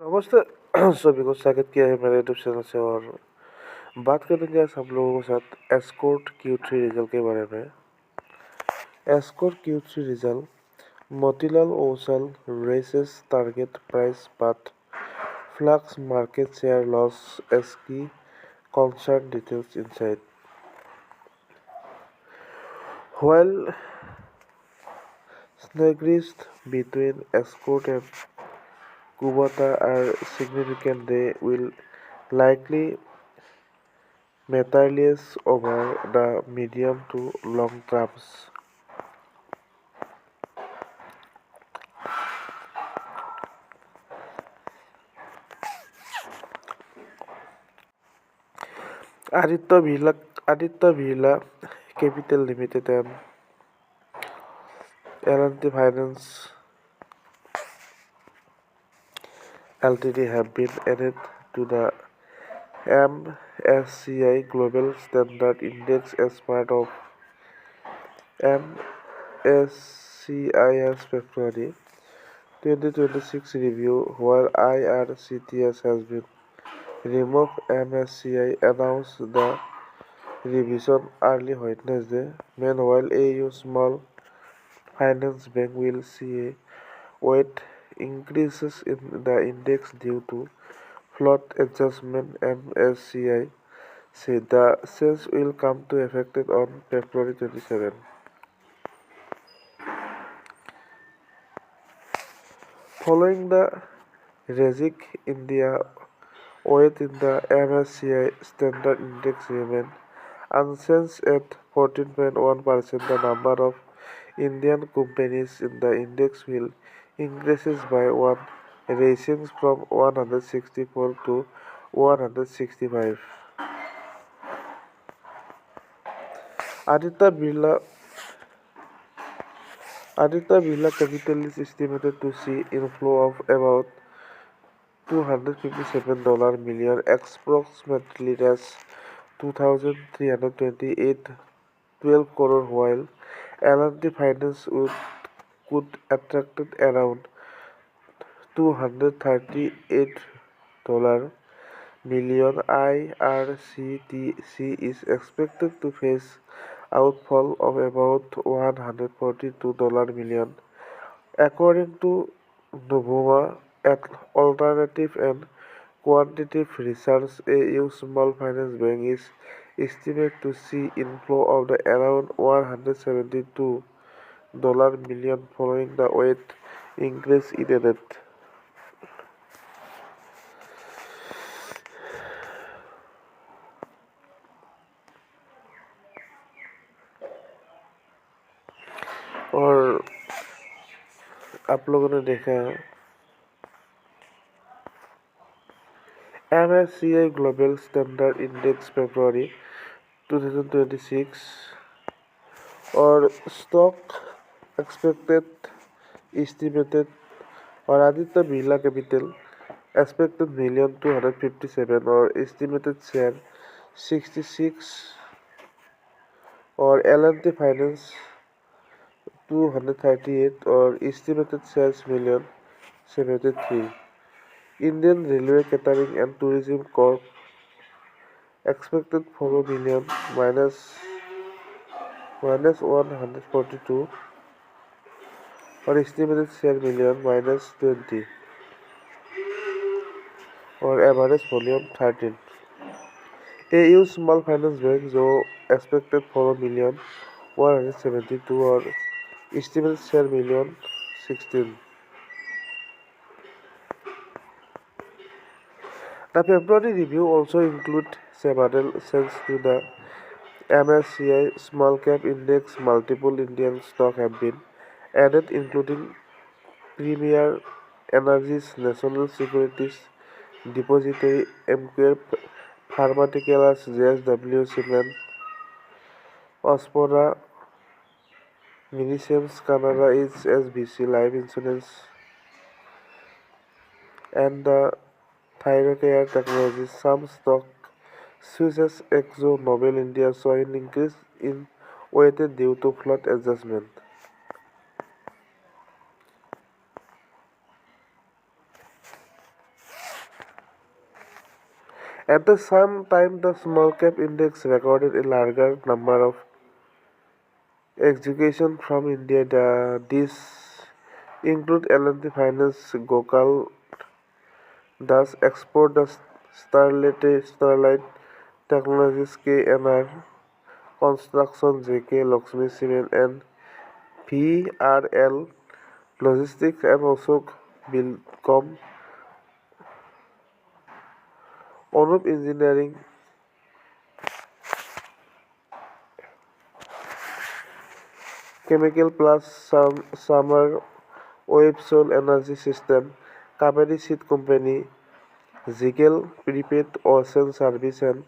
नमस्ते सभी को स्वागत किया है मेरे यूट्यूब चैनल से। और बात करेंगे आज हम लोगों के साथ एस्कॉर्ट Q3 रिजल्ट के बारे में। Escort Q3 result Motilal Oswal raises target price but flux market share loss as key concern details inside. While synergies between Escorts and Kubota are significant, they will likely materialize over the medium to long terms. Aditya Birla Capital Limited and L&T Finance Ltd have been added to the MSCI Global Standard Index as part of MSCI's February 2026 review, while IRCTS has been removed. MSCI announced the revision early Wednesday. Meanwhile, AU Small Finance Bank will see a weight increases in the index due to float adjustment. MSCI said the change will come to effect on February 27. Following the RESIC, India weight in the MSCI Standard Index remained unchanged at 14.1%. The number of Indian companies in the index will increases by one, rising from 164 to 165. Aditya Birla Capital is estimated to see inflow of about $257 million, approximately as 2,328 12 crore, while L&T Finance could attracted around $238 million. IRCTC is expected to face outflow of about $142 million, according to Novuma Alternative and Quantitative Research. AU Small Finance Bank is estimated to see inflow of the around $172 million following the weight increase in the debt. और आप लोगों ने देखा MSCI Global Standard Index February 2026 और stock expected estimated और Aditya Birla capital expected $1,257 और estimated share 66 और L&T Finance 238 और estimated shares $1,073. Indian Railway Catering and Tourism Corp expected $4 million minus 142 और estimated share million minus 20 और average volume 13. AU Small Finance Bank जो expected $4 million 172 और estimated share million 16. The February review also included several changes to the MSCI Small Cap Index. Multiple Indian stocks have been added, including Premier Energies, National Securities Depository, MQ Pharmaceuticals, JSW Cement, Ospora, Minisems, Canada, HSBC Life Insurance, and the Thyrocare Technologies. Some stock switches Exxon Mobil India saw an increase in weight due to float adjustment. At the same time, the small cap index recorded a larger number of executions from India. These include L&T Finance, Gokal, Das Export, the Starlight Technologies, KNR, Construction, JK, Lakshmi Cement, and VRL Logistics, and also Bilcom, Anup Engineering, Chemical Plus, Summer, Websol Energy System, Kaveri Seed Company, Zigel Prepaid Ocean Service, and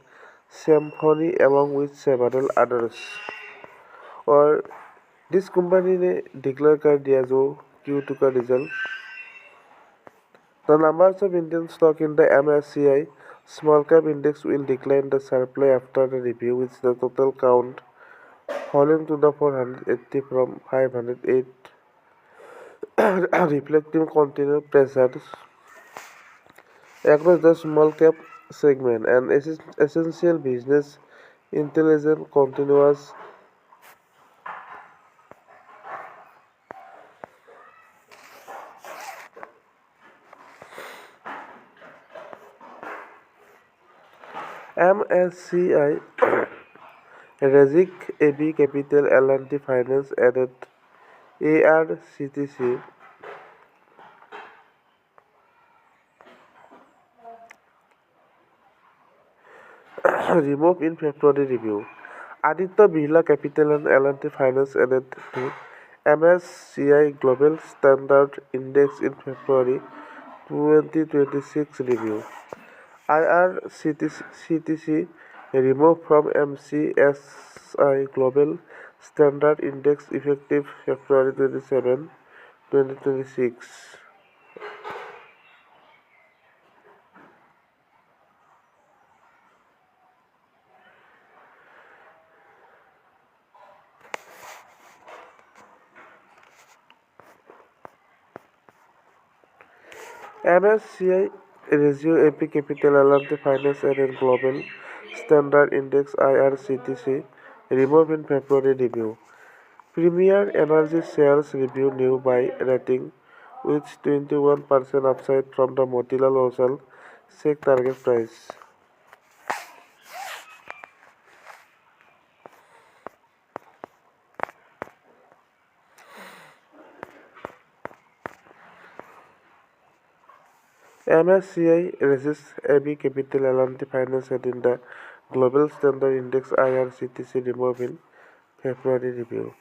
Symphony, along with several others. और जिस company ने declare कर दिया जो Q2 का result, the numbers of Indian stock in the MSCI small cap index will decline the sharply after the review, with the total count falling to the 480 from 508, reflecting continued pressures across the small cap segment and essential business intelligence continues. MSCI Razik AB Capital L&T Finance added ARCTC removed in February review. Aditya Birla Capital and L&T Finance added to MSCI Global Standard Index in February 2026 review. IRCTC removed from MSCI Global Standard Index effective February 27, 2026. MSCI Ratio AP Capital L&T Finance and Global Standard Index IRCTC removed in February review. Premier Energy shares review new buy rating with 21% upside from the Motilal Oswal SEC target price. MSCI resists AB Capital L&T Finance in the Global Standard Index IRCTC removed in February review.